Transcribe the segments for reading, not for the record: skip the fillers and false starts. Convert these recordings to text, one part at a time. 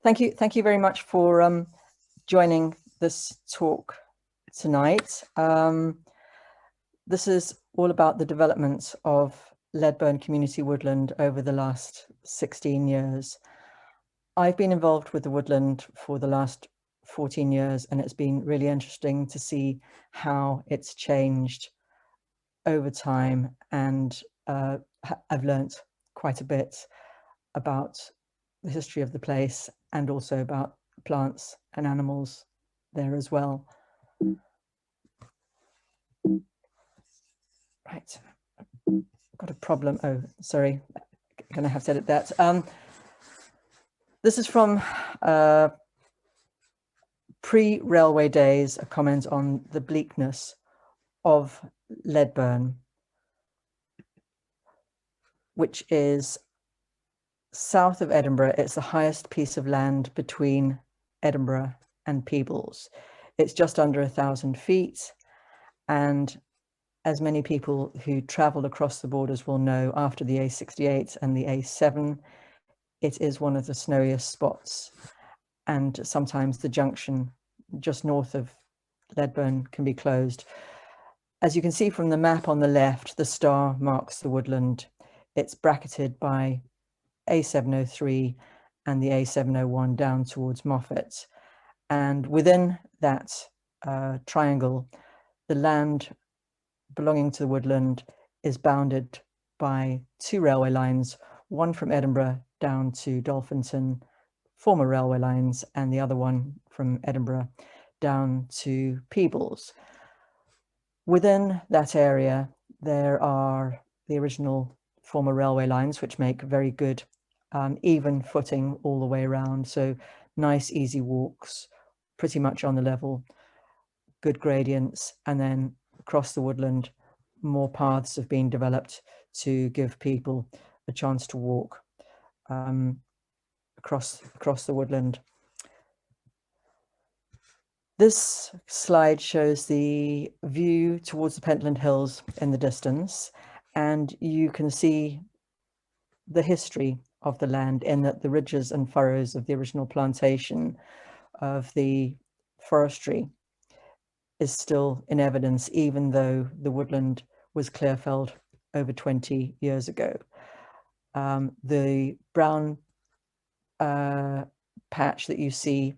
Thank you very much for joining this talk tonight. This is all about the development of Leadburn Community Woodland over the last 16 years. I've been involved with the woodland for the last 14 years, and it's been really interesting to see how it's changed over time, and I've learnt quite a bit about the history of the place and also about plants and animals there as well. Right, got a problem. Oh, sorry, gonna have to edit that. This is from pre-railway days, a comment on the bleakness of Leadburn, which is south of Edinburgh. It's the highest piece of land between Edinburgh and Peebles. It's just under 1,000 feet, and as many people who travel across the borders will know, after the A68 and the A7, it is one of the snowiest spots, and sometimes the junction just north of Leadburn can be closed. As you can see from the map on the left, the star marks the woodland. It's bracketed by A703 and the A701 down towards Moffat. And within that triangle, the land belonging to the woodland is bounded by two railway lines, one from Edinburgh down to Dolphinton, former railway lines, and the other one from Edinburgh down to Peebles. Within that area, there are the original former railway lines, which make very good even footing all the way around. So nice, easy walks, pretty much on the level, good gradients, and then across the woodland, more paths have been developed to give people a chance to walk across the woodland. This slide shows the view towards the Pentland Hills in the distance, and you can see the history of the land in that the ridges and furrows of the original plantation of the forestry is still in evidence, even though the woodland was clear-felled over 20 years ago. The brown patch that you see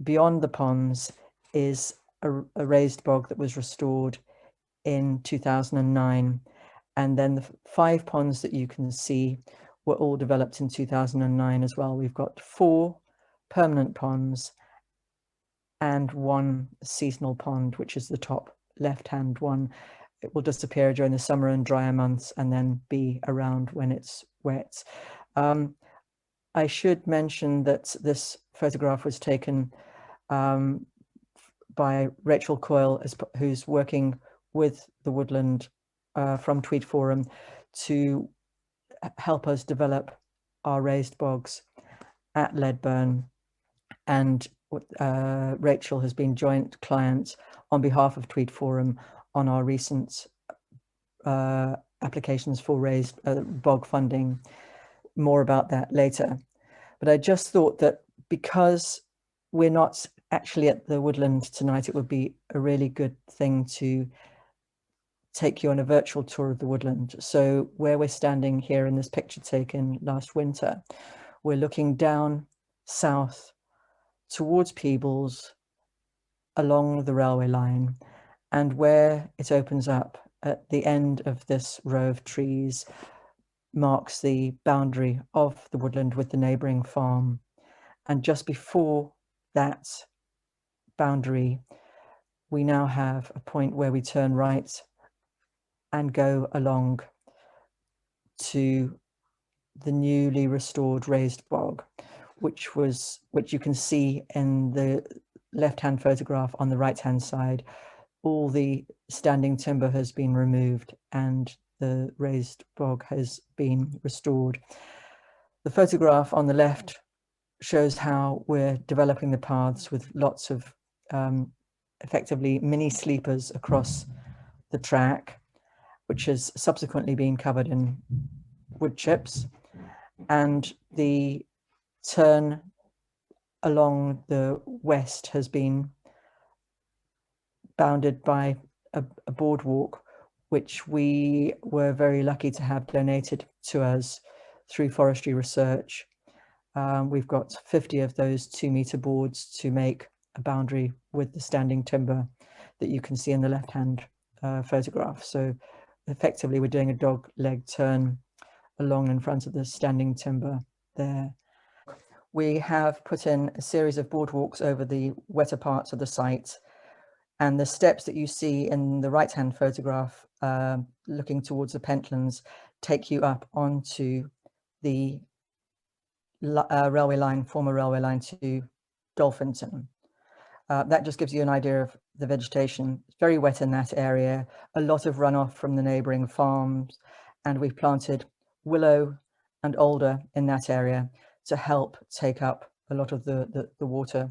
beyond the ponds is a raised bog that was restored in 2009. And then the 5 ponds that you can see were all developed in 2009 as well. We've got 4 permanent ponds and 1 seasonal pond, which is the top left-hand one. It will disappear during the summer and drier months and then be around when it's wet. I should mention that this photograph was taken by Rachel Coyle, who's working with the woodland from Tweed Forum to help us develop our raised bogs at Leadburn. And Rachel has been joint client on behalf of Tweed Forum on our recent applications for raised bog funding. More about that later. But I just thought that because we're not actually at the woodland tonight, it would be a really good thing to take you on a virtual tour of the woodland. So where we're standing here in this picture taken last winter, we're looking down south towards Peebles along the railway line, and where it opens up at the end of this row of trees marks the boundary of the woodland with the neighbouring farm. And just before that boundary, we now have a point where we turn right and go along to the newly restored raised bog, which you can see in the left-hand photograph on the right-hand side. All the standing timber has been removed and the raised bog has been restored. The photograph on the left shows how we're developing the paths with lots of effectively mini sleepers across the track, which has subsequently been covered in wood chips. And the turn along the west has been bounded by a boardwalk, which we were very lucky to have donated to us through Forestry Research. We've got 50 of those 2-meter boards to make a boundary with the standing timber that you can see in the left-hand photograph. So effectively, we're doing a dog leg turn along in front of the standing timber there. We have put in a series of boardwalks over the wetter parts of the site, and the steps that you see in the right-hand photograph looking towards the Pentlands take you up onto the railway line, former railway line to Dolphinton. That just gives you an idea of the vegetation. It's very wet in that area, a lot of runoff from the neighbouring farms, and we've planted willow and alder in that area to help take up a lot of the water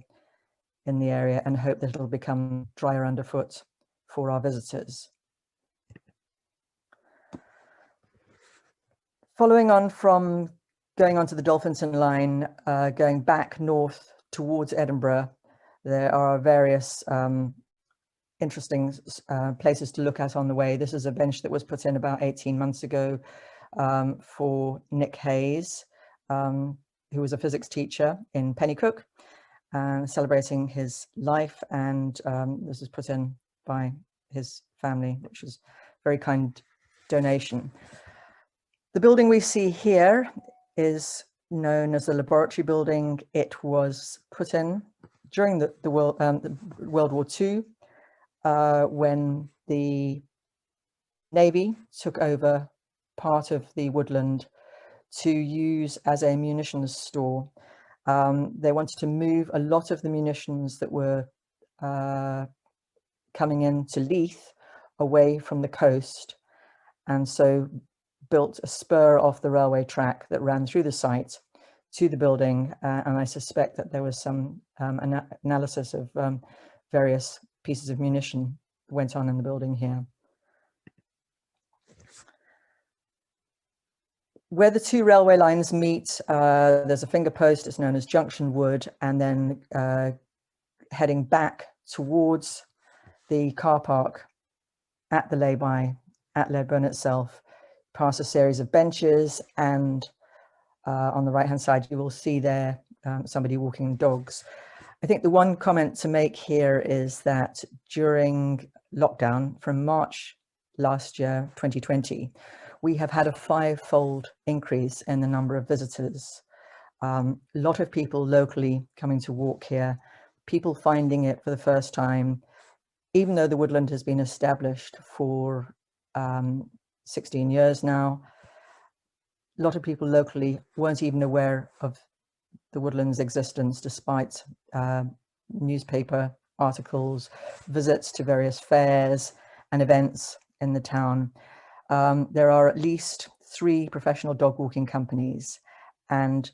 in the area, and hope that it'll become drier underfoot for our visitors. Following on from going onto the Dolphinton line, going back north towards Edinburgh, there are various interesting places to look at on the way. This is a bench that was put in about 18 months ago for Nick Hayes, who was a physics teacher in Pennycook, celebrating his life, and this is put in by his family, which is a very kind donation. The building we see here is known as the laboratory building. It was put in during the World War II when the Navy took over part of the woodland to use as a munitions store. They wanted to move a lot of the munitions that were coming into Leith away from the coast, and so built a spur off the railway track that ran through the site to the building, and I suspect that there was some analysis of various pieces of munition that went on in the building here. Where the two railway lines meet, there's a finger post, it's known as Junction Wood, and then heading back towards the car park at the lay-by at Leadburn itself, past a series of benches, and on the right-hand side, you will see there somebody walking dogs. I think the one comment to make here is that during lockdown from March last year, 2020, we have had a 5-fold increase in the number of visitors. A lot of people locally coming to walk here, people finding it for the first time, even though the woodland has been established for 16 years now. A lot of people locally weren't even aware of the woodland's existence, despite newspaper articles, visits to various fairs and events in the town. There are at least 3 professional dog walking companies, and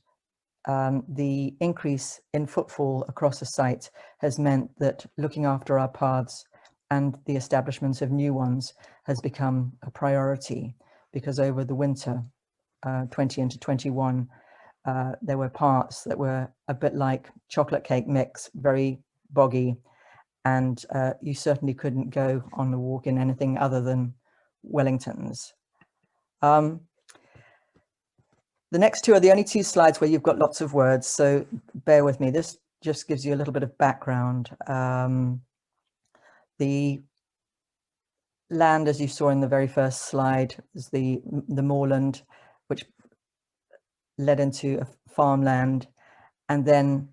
the increase in footfall across the site has meant that looking after our paths and the establishment of new ones has become a priority, because over the winter 20 into 21, there were parts that were a bit like chocolate cake mix, very boggy, and you certainly couldn't go on the walk in anything other than Wellingtons. The next 2 are the only 2 slides where you've got lots of words, so bear with me. This just gives you a little bit of background. The land, as you saw in the very first slide, is the moorland, which led into a farmland, and then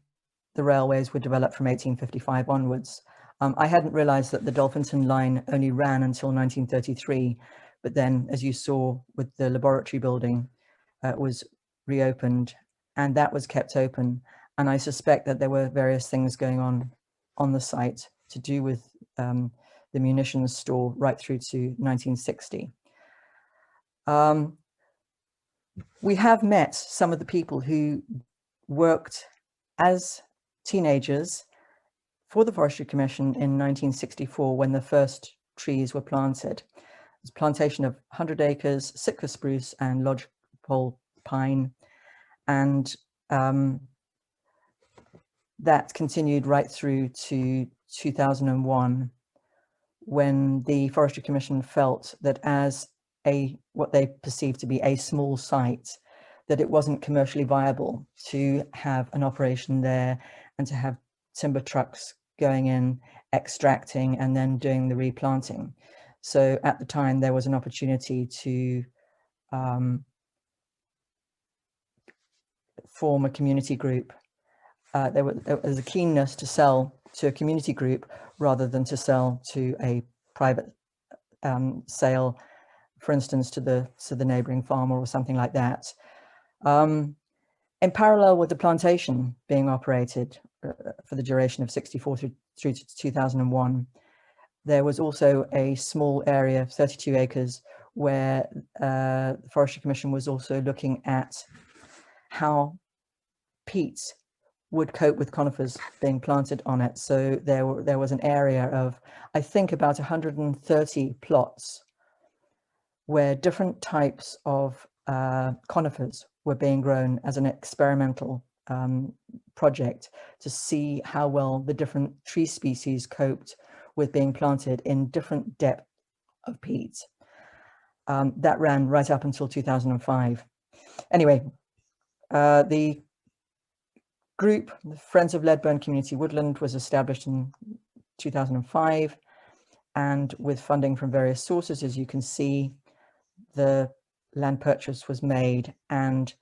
the railways were developed from 1855 onwards. I hadn't realized that the Dolphinton line only ran until 1933, but then, as you saw with the laboratory building, it was reopened, and that was kept open. And I suspect that there were various things going on the site to do with the munitions store right through to 1960. We have met some of the people who worked as teenagers for the Forestry Commission in 1964 when the first trees were planted. It was a plantation of 100 acres, Sitka spruce and lodgepole pine. And that continued right through to 2001, when the Forestry Commission felt that as what they perceived to be a small site, that it wasn't commercially viable to have an operation there and to have timber trucks going in, extracting, and then doing the replanting. So at the time, there was an opportunity to form a community group. There was a keenness to sell to a community group rather than to sell to a private sale, for instance, to the neighboring farmer or something like that. In parallel with the plantation being operated for the duration of 64 through to 2001, there was also a small area, 32 acres, where the Forestry Commission was also looking at how peat would cope with conifers being planted on it. So there was an area of, I think, about 130 plots where different types of conifers were being grown as an experimental project to see how well the different tree species coped with being planted in different depth of peat. That ran right up until 2005. Anyway, the group, the Friends of Leadburn Community Woodland, was established in 2005, and with funding from various sources, as you can see, the land purchase was made, and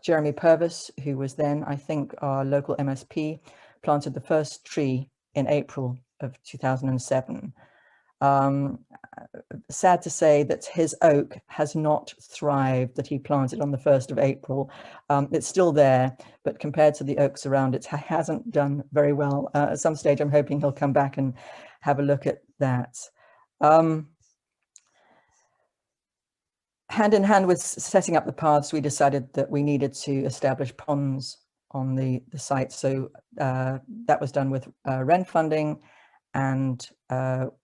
Jeremy Purvis, who was then, I think, our local MSP, planted the first tree in April of 2007. Sad to say that his oak has not thrived that he planted on the 1st of April. It's still there, but compared to the oaks around it, hasn't done very well. At some stage, I'm hoping he'll come back and have a look at that. Hand in hand with setting up the paths, we decided that we needed to establish ponds on the site. So that was done with REN funding, and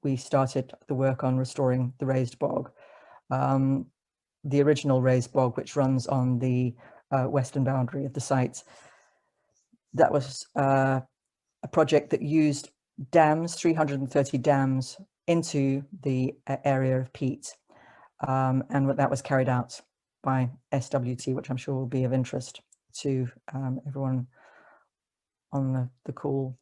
we started the work on restoring the raised bog. The original raised bog, which runs on the western boundary of the site. That was a project that used dams, 330 dams, into the area of peat. And that was carried out by SWT, which I'm sure will be of interest to everyone on the call.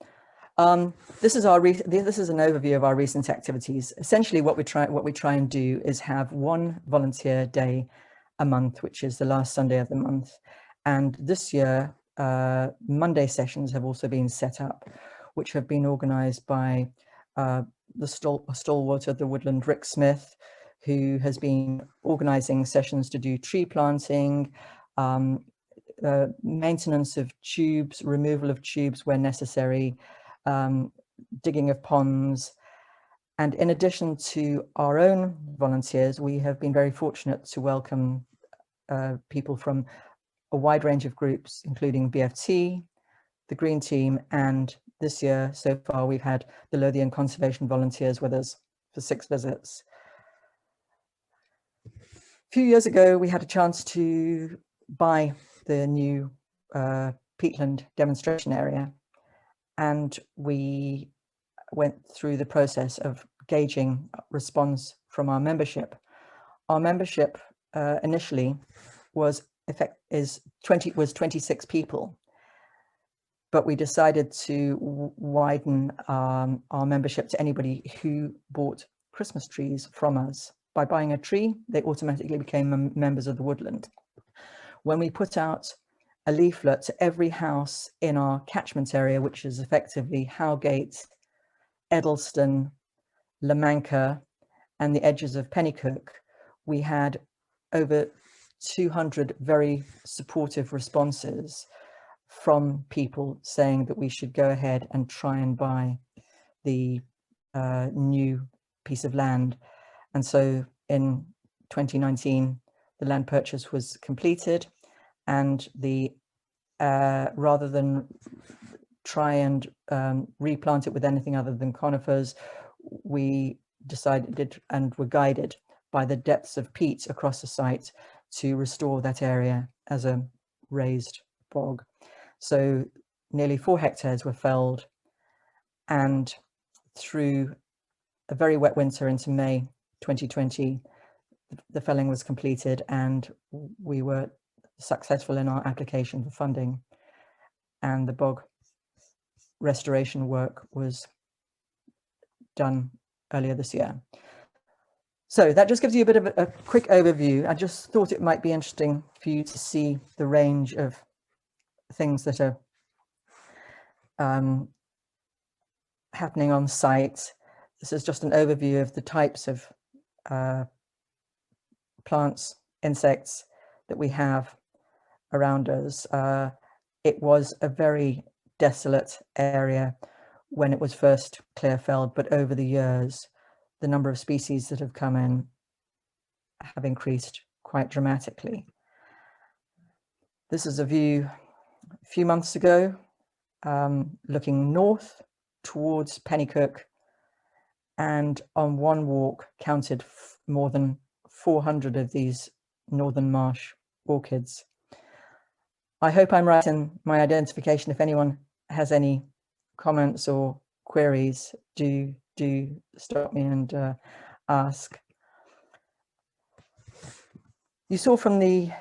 This is an overview of our recent activities. Essentially, what we try and do is have one volunteer day a month, which is the last Sunday of the month. And this year, Monday sessions have also been set up, which have been organised by the stalwart of the woodland, Rick Smith, who has been organising sessions to do tree planting, maintenance of tubes, removal of tubes where necessary, digging of ponds. And in addition to our own volunteers, we have been very fortunate to welcome people from a wide range of groups, including BFT, the Green Team, and this year, so far, we've had the Lothian Conservation volunteers with us for 6 visits. A few years ago, we had a chance to buy the new peatland demonstration area, and we went through the process of gauging response from our membership. Our membership initially was 26 people, but we decided to widen our membership to anybody who bought Christmas trees from us. By buying a tree, they automatically became members of the woodland. When we put out a leaflet to every house in our catchment area, which is effectively Howgate, Edelston, Lamanca, and the edges of Pennycook, we had over 200 very supportive responses from people saying that we should go ahead and try and buy the new piece of land. And so in 2019, the land purchase was completed, and rather than try and replant it with anything other than conifers, we decided and were guided by the depths of peat across the site to restore that area as a raised bog. So nearly 4 hectares were felled, and through a very wet winter into May 2020, the felling was completed and we were successful in our application for funding, and the bog restoration work was done earlier this year. So that just gives you a bit of a quick overview. I just thought it might be interesting for you to see the range of things that are happening on site. This is just an overview of the types of plants, insects that we have around us. It was a very desolate area when it was first clear felled, but over the years, the number of species that have come in have increased quite dramatically. This is a view a few months ago, looking north towards Pennycook, and on one walk counted more than 400 of these northern marsh orchids. I hope I'm right in my identification. If anyone has any comments or queries, do stop me and ask. You saw from the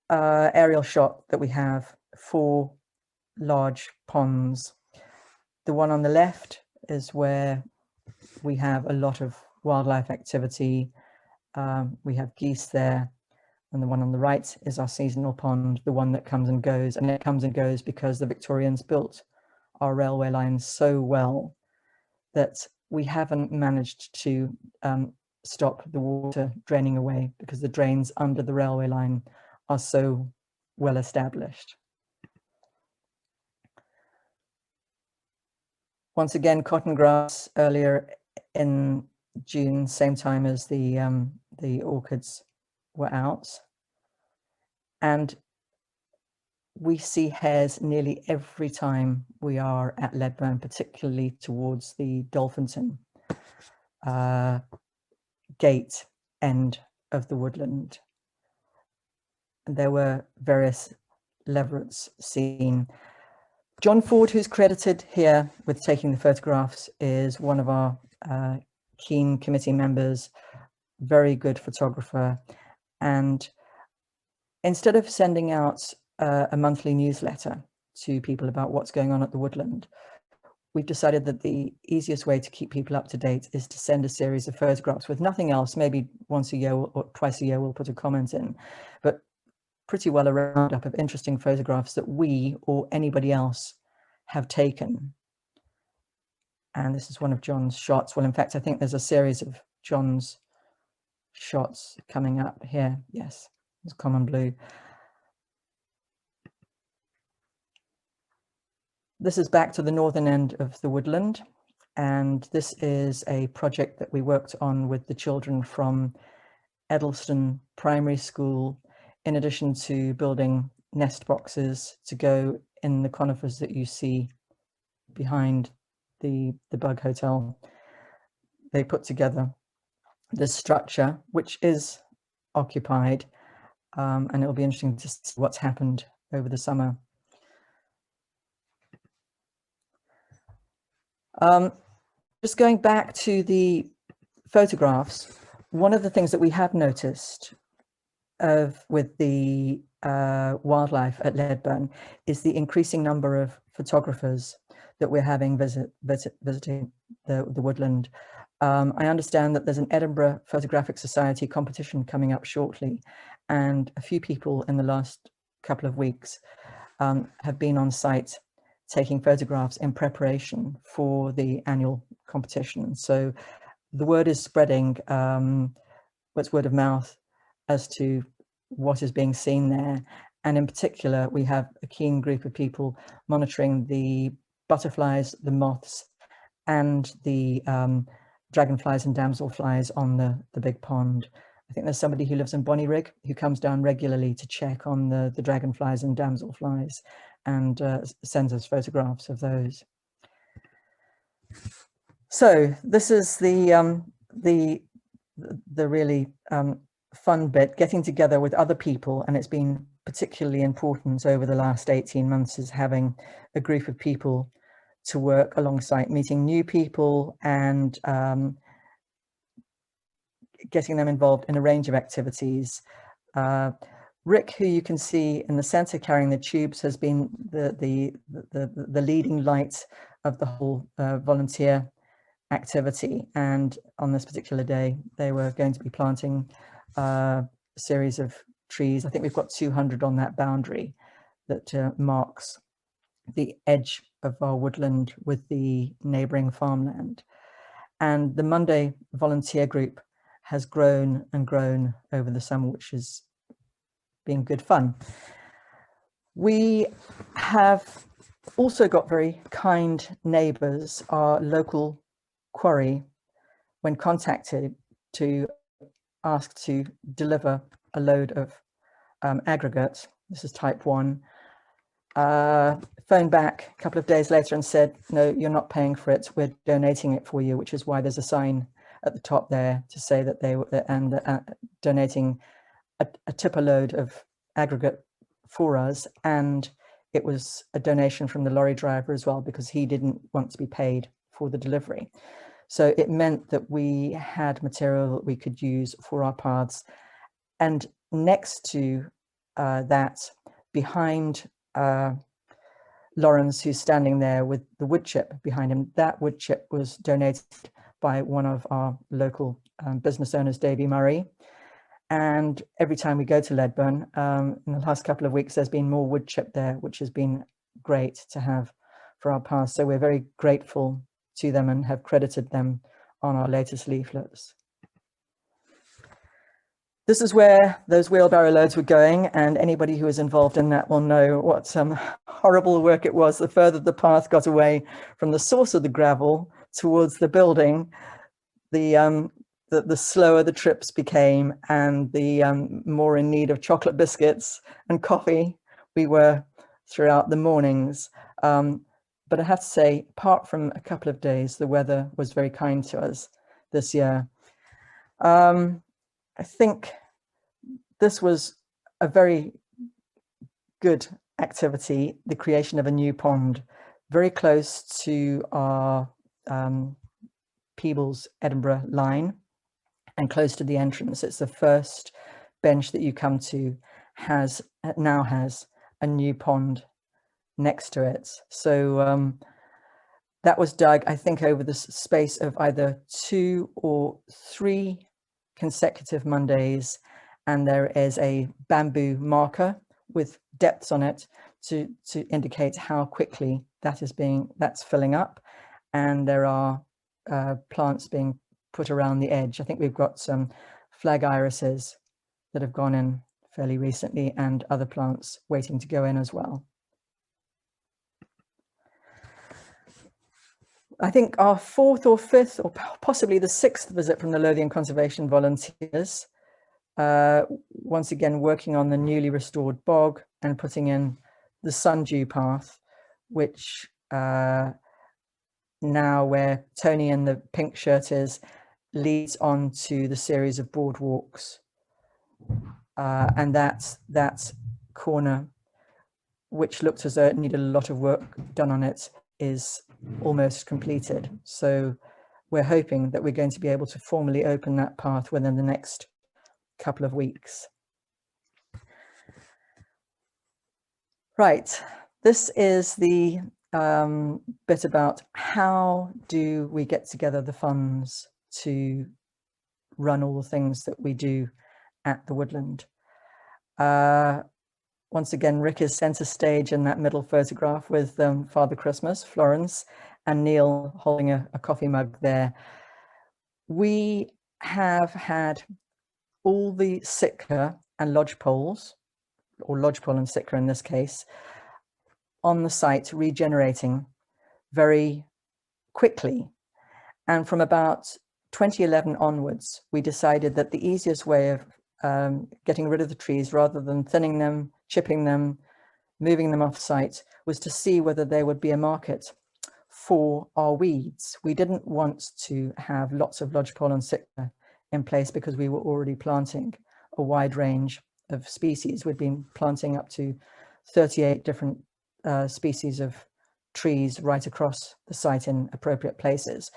aerial shot that we have 4 large ponds. The one on the left is where we have a lot of wildlife activity. We have geese there, and the one on the right is our seasonal pond, the one that comes and goes, and it comes and goes because the Victorians built our railway lines so well that we haven't managed to stop the water draining away, because the drains under the railway line are so well established. Once again, cotton grass earlier in June, same time as the orchids were out. And we see hares nearly every time we are at Leadburn, particularly towards the Dolphinton gate end of the woodland. And there were various leverets seen. John Ford, who's credited here with taking the photographs, is one of our keen committee members, very good photographer. And instead of sending out a monthly newsletter to people about what's going on at the woodland, we've decided that the easiest way to keep people up to date is to send a series of photographs with nothing else. Maybe once a year or twice a year we'll put a comment in, but pretty well a roundup of interesting photographs that we or anybody else have taken. And this is one of John's shots. Well, in fact, I think there's a series of John's shots coming up here. Yes, it's common blue. This is back to the northern end of the woodland, and this is a project that we worked on with the children from Edelston Primary School, in addition to building nest boxes to go in the conifers that you see behind the Bug Hotel. They put together this structure, which is occupied, and it'll be interesting to see what's happened over the summer. Just going back to the photographs, one of the things that we have noticed with the wildlife at Leadburn is the increasing number of photographers that we're having visiting the woodland. I understand that there's an Edinburgh Photographic Society competition coming up shortly, and a few people in the last couple of weeks have been on site taking photographs in preparation for the annual competition. So the word is spreading, what's word of mouth, as to what is being seen there. And in particular, we have a keen group of people monitoring the butterflies, the moths, and the dragonflies and damselflies on the big pond. I think there's somebody who lives in Bonnyrigg who comes down regularly to check on the dragonflies and damselflies, and sends us photographs of those. So this is the really fun bit, getting together with other people, and it's been particularly important over the last 18 months is having a group of people to work alongside, meeting new people and getting them involved in a range of activities. Rick, who you can see in the center carrying the tubes, has been the leading light of the whole volunteer activity. And on this particular day, they were going to be planting a series of trees. I think we've got 200 on that boundary that marks the edge of our woodland with the neighboring farmland. And the Monday volunteer group has grown and grown over the summer, which has been good fun. We have also got very kind neighbours. Our local quarry, when contacted to ask to deliver a load of aggregate, this is type 1, phoned back a couple of days later and said, no, you're not paying for it, we're donating it for you, which is why there's a sign at the top there to say that they were donating a tipper load of aggregate for us. And it was a donation from the lorry driver as well, because he didn't want to be paid for the delivery. So it meant that we had material that we could use for our paths. And next to that, behind Lawrence, who's standing there with the wood chip behind him, that wood chip was donated by one of our local business owners, Davy Murray. And every time we go to Leadburn, in the last couple of weeks, there's been more wood chip there, which has been great to have for our paths. So we're very grateful to them and have credited them on our latest leaflets. This is where those wheelbarrow loads were going, and anybody who was involved in that will know what some horrible work it was. The further the path got away from the source of the gravel towards the building, the slower the trips became, and the more in need of chocolate biscuits and coffee we were throughout the mornings. But I have to say, apart from a couple of days, the weather was very kind to us this year. I think this was a very good activity, the creation of a new pond, very close to our Peebles Edinburgh line and close to the entrance. It's the first bench that you come to now has a new pond next to it. So that was dug, I think, over the space of either 2 or 3 consecutive Mondays, and there is a bamboo marker with depths on it to indicate how quickly that's filling up. And there are plants being put around the edge. I think we've got some flag irises that have gone in fairly recently, and other plants waiting to go in as well. I think our 4th or 5th or possibly the 6th visit from the Lothian Conservation volunteers, once again working on the newly restored bog and putting in the sundew path, which now where Tony in the pink shirt is, leads on to the series of boardwalks. And that corner, which looked as though it needed a lot of work done on it, is almost completed. So we're hoping that we're going to be able to formally open that path within the next couple of weeks. Right, this is the bit about how do we get together the funds to run all the things that we do at the woodland. Once again, Rick is centre stage in that middle photograph with Father Christmas, Florence, and Neil holding a coffee mug there. We have had all the Sitka and lodgepoles, or lodgepole and Sitka in this case, on the site regenerating very quickly. And from about 2011 onwards, we decided that the easiest way of getting rid of the trees, rather than thinning them, chipping them, moving them off site, was to see whether there would be a market for our weeds. We didn't want to have lots of lodgepole and Sitka in place because we were already planting a wide range of species. We'd been planting up to 38 different species of trees right across the site in appropriate places.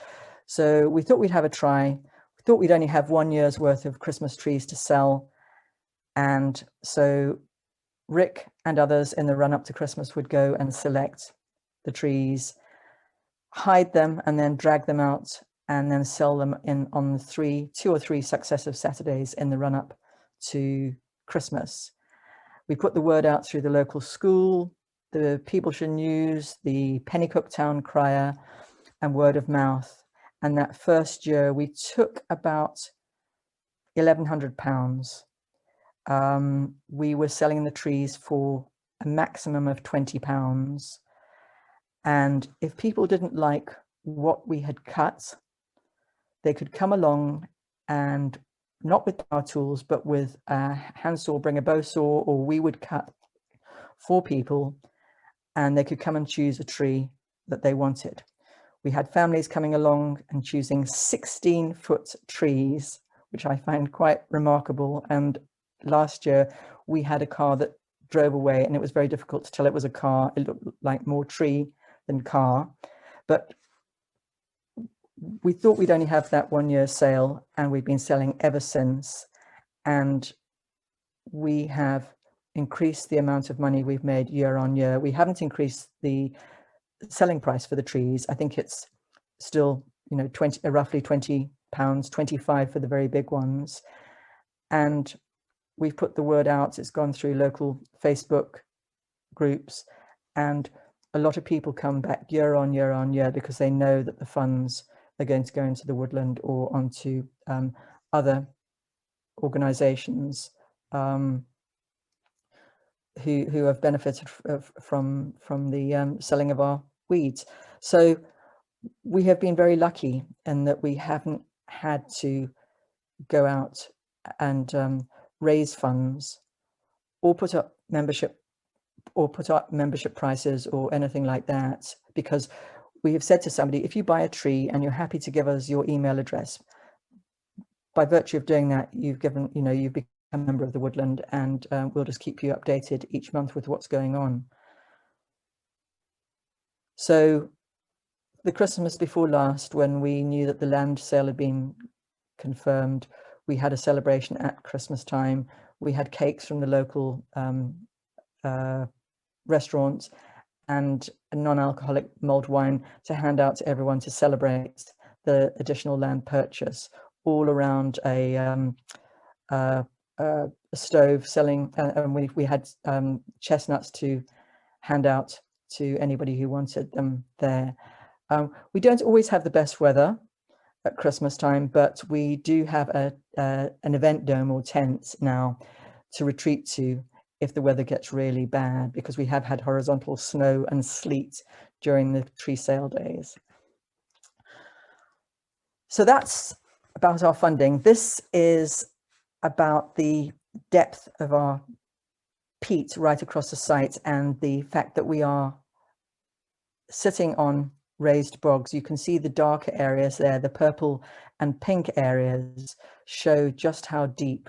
So we thought we'd have a try. We thought we'd only have 1 year's worth of Christmas trees to sell. And so Rick and others in the run up to Christmas would go and select the trees, hide them, and then drag them out and then sell them on 2 or 3 successive Saturdays in the run up to Christmas. We put the word out through the local school, the Peebleshire News, the Pennycook Town Crier, and word of mouth. And that first year we took about £1,100. We were selling the trees for a maximum of £20. And if people didn't like what we had cut, they could come along and, not with our tools, but with a handsaw, bring a bow saw, or we would cut for people, and they could come and choose a tree that they wanted. We had families coming along and choosing 16-foot trees, which I find quite remarkable. And last year we had a car that drove away, and it was very difficult to tell it was a car. It looked like more tree than car. But we thought we'd only have that 1 year sale, and we've been selling ever since. And we have increased the amount of money we've made year on year. We haven't increased the selling price for the trees. I think it's still, you know, roughly £20, 25 for the very big ones. And we've put the word out. It's gone through local Facebook groups, and a lot of people come back year on year on year because they know that the funds are going to go into the woodland or onto other organizations who have benefited from the selling of our weeds. So we have been very lucky in that we haven't had to go out and raise funds or put up membership prices or anything like that, because we have said to somebody, if you buy a tree and you're happy to give us your email address, by virtue of doing that, you've become a member of the woodland, and we'll just keep you updated each month with what's going on. So the Christmas before last, when we knew that the land sale had been confirmed, we had a celebration at Christmas time. We had cakes from the local restaurants and a non-alcoholic mulled wine to hand out to everyone to celebrate the additional land purchase, all around a stove selling, and we had chestnuts to hand out to anybody who wanted them there. We don't always have the best weather at Christmas time, but we do have an event dome or tent now to retreat to if the weather gets really bad, because we have had horizontal snow and sleet during the tree sale days. So that's about our funding. This is about the depth of our peat right across the site and the fact that we are sitting on raised bogs. You can see the darker areas there, the purple and pink areas show just how deep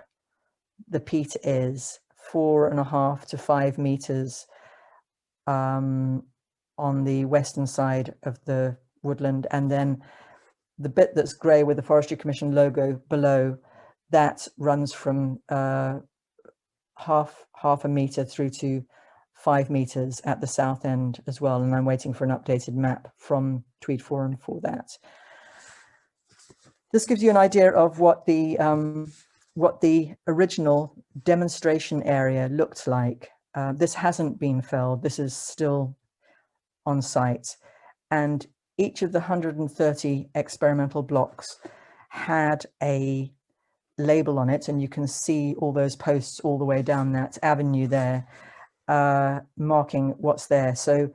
the peat is, 4.5 to 5 meters on the western side of the woodland. And then the bit that's grey with the Forestry Commission logo below, that runs from half a meter through to 5 meters at the south end as well. And I'm waiting for an updated map from Tweed Forum for that. This gives you an idea of what the original demonstration area looked like. This hasn't been felled. This is still on site. And each of the 130 experimental blocks had a label on it, and you can see all those posts all the way down that avenue there, marking what's there. So on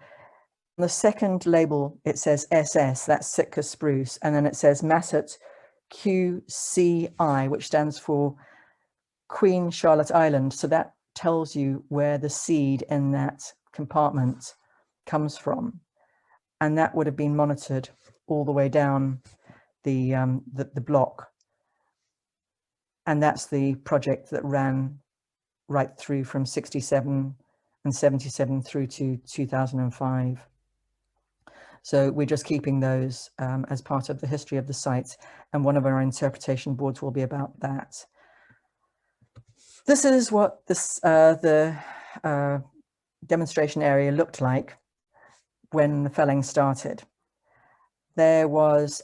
the second label, it says SS, that's Sitka spruce, and then it says Masset QCI, which stands for Queen Charlotte Island. So that tells you where the seed in that compartment comes from, and that would have been monitored all the way down the block. And that's the project that ran right through from 67 and 77 through to 2005. So we're just keeping those as part of the history of the site, and one of our interpretation boards will be about that. This is what this, the demonstration area looked like when the felling started. There was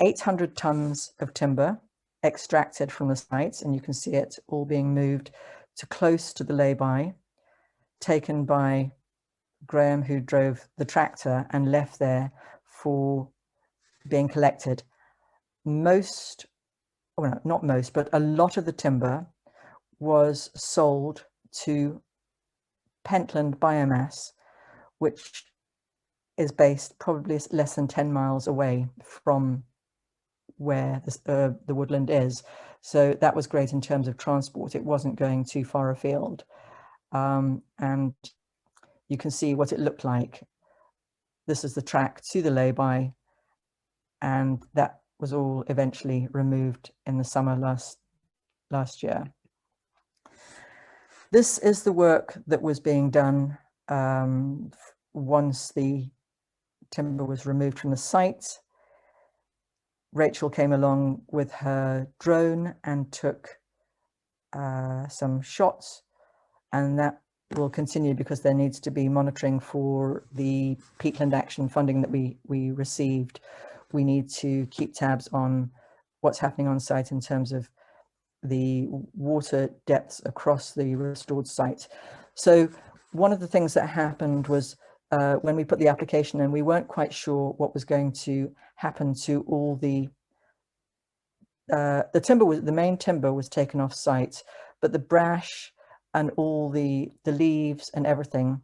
800 tons of timber extracted from the site, and you can see it all being moved to close to the lay-by, taken by Graham, who drove the tractor, and left there for being collected. Most, well, not most, but a lot of the timber was sold to Pentland Biomass, which is based probably less than 10 miles away from where the woodland is. So that was great in terms of transport. It wasn't going too far afield. And you can see what it looked like. This is the track to the lay-by, and that was all eventually removed in the summer last year. This is the work that was being done once the timber was removed from the site. Rachel came along with her drone and took some shots, and that will continue because there needs to be monitoring for the peatland action funding that we received. We need to keep tabs on what's happening on site in terms of the water depths across the restored site. So one of the things that happened was when we put the application in, we weren't quite sure what was going to happen to all the timber. The main timber was taken off site, but the brash and all the leaves and everything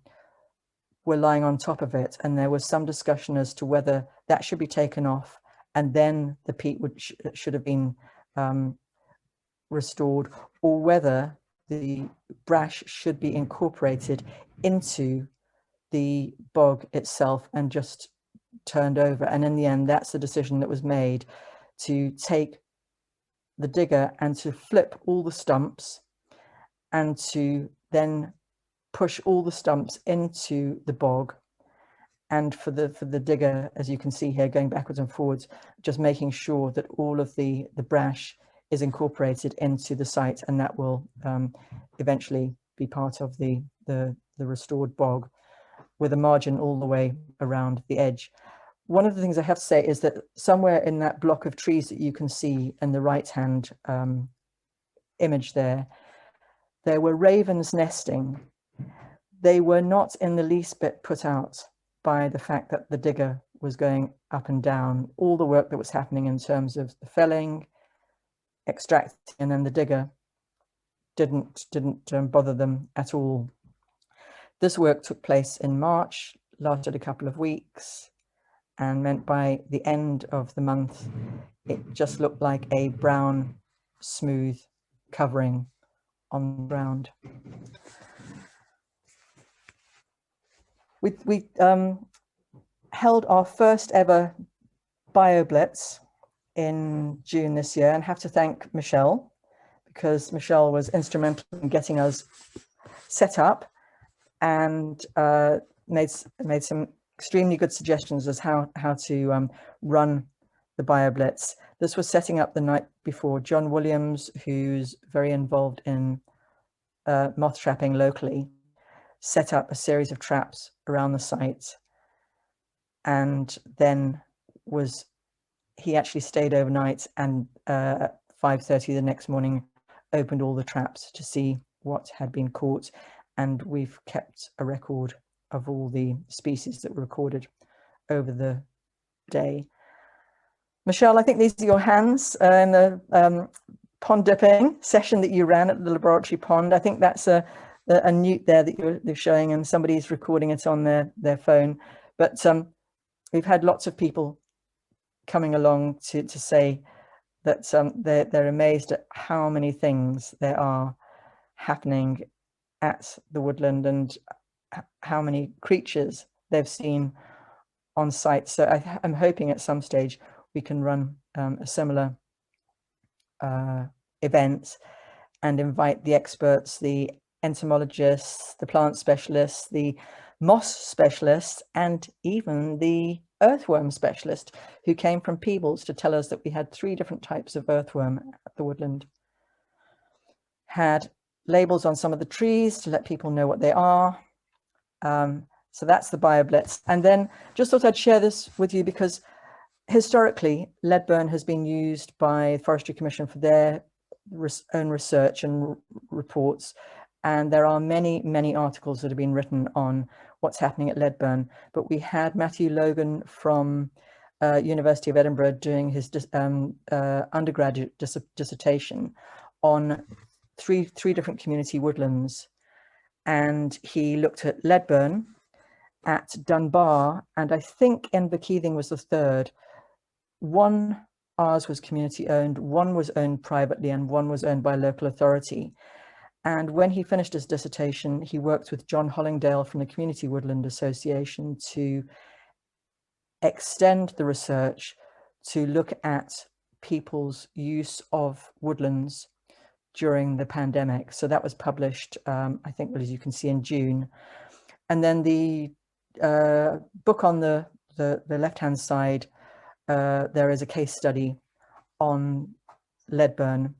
were lying on top of it. And there was some discussion as to whether that should be taken off and then the peat should have been restored, or whether the brash should be incorporated into the bog itself and just turned over. And in the end, that's the decision that was made, to take the digger and to flip all the stumps and to then push all the stumps into the bog. And for the digger, as you can see here, going backwards and forwards, just making sure that all of the brash is incorporated into the site, and that will eventually be part of the restored bog, with a margin all the way around the edge. One of the things I have to say is that somewhere in that block of trees that you can see in the right-hand image there were ravens nesting. They were not in the least bit put out by the fact that the digger was going up and down. All the work that was happening in terms of the felling, extracting, and then the digger didn't bother them at all. This work took place in March, lasted a couple of weeks, and meant by the end of the month, it just looked like a brown, smooth covering on the ground. We held our first ever BioBlitz in June this year, and have to thank Michelle, because Michelle was instrumental in getting us set up and made some extremely good suggestions as how to run the BioBlitz. This was setting up the night before. John Williams, who's very involved in moth trapping locally, set up a series of traps around the site, and then he actually stayed overnight, and at 5:30 the next morning opened all the traps to see what had been caught, and we've kept a record of all the species that were recorded over the day. Michelle, I think these are your hands in the pond dipping session that you ran at the laboratory pond. I think that's a newt there that you're showing, and somebody's recording it on their phone. But we've had lots of people coming along to say that they're amazed at how many things there are happening at the woodland and how many creatures they've seen on site. So I'm hoping at some stage we can run a similar event and invite the experts, the entomologists, the plant specialists, the moss specialists, and even the earthworm specialist who came from Peebles to tell us that we had 3 different types of earthworm at the woodland. Had labels on some of the trees to let people know what they are. So that's the BioBlitz. And then just thought I'd share this with you because historically, Leadburn has been used by the Forestry Commission for their own research and reports. And there are many, many articles that have been written on what's happening at Leadburn. But we had Matthew Logan from University of Edinburgh doing his undergraduate dissertation on three different community woodlands. And he looked at Leadburn, at Dunbar, and I think Inverkeithing was the third. One, ours was community owned, one was owned privately, and one was owned by local authority. And when he finished his dissertation, he worked with John Hollingdale from the Community Woodland Association to extend the research to look at people's use of woodlands during the pandemic. So that was published, I think, as you can see, in June. And then the book on the left-hand side, there is a case study on Leadburn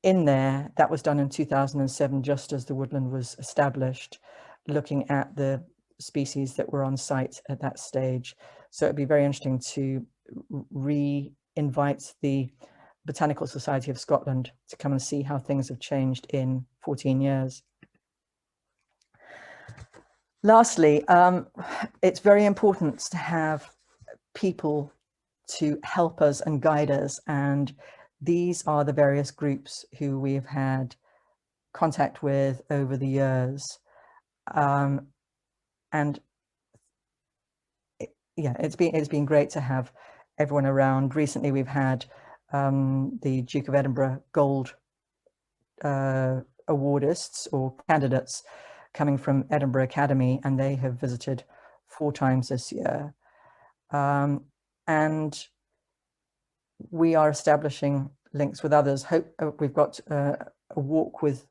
in there. That was done in 2007, just as the woodland was established, looking at the species that were on site at that stage. So it'd be very interesting to re-invite the Botanical Society of Scotland to come and see how things have changed in 14 years. Lastly, it's very important to have people to help us and guide us, and these are the various groups who we've had contact with over the years. And it's been great to have everyone around. Recently, we've had the Duke of Edinburgh Gold awardists or candidates coming from Edinburgh Academy, and they have visited 4 times this year. And we are establishing links with others. We've got a walk with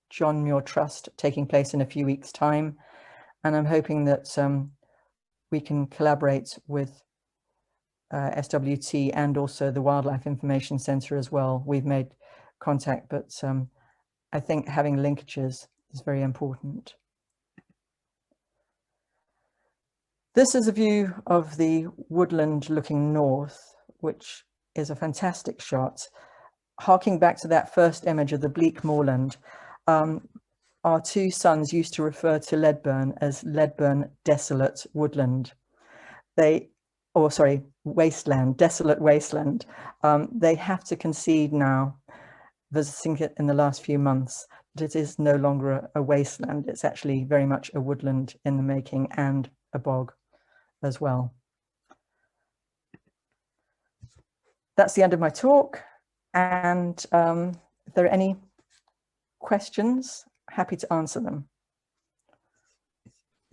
John Muir Trust taking place in a few weeks' time, and I'm hoping that we can collaborate with SWT and also the Wildlife Information Centre as well. We've made contact, but I think having linkages is very important. This is a view of the woodland looking north, which is a fantastic shot. Harking back to that first image of the bleak moorland, our 2 sons used to refer to Leadburn as Leadburn Desolate Woodland. Wasteland, desolate wasteland. They have to concede now, visiting it in the last few months, that it is no longer a wasteland. It's actually very much a woodland in the making, and a bog as well. That's the end of my talk. And if there are any questions, happy to answer them.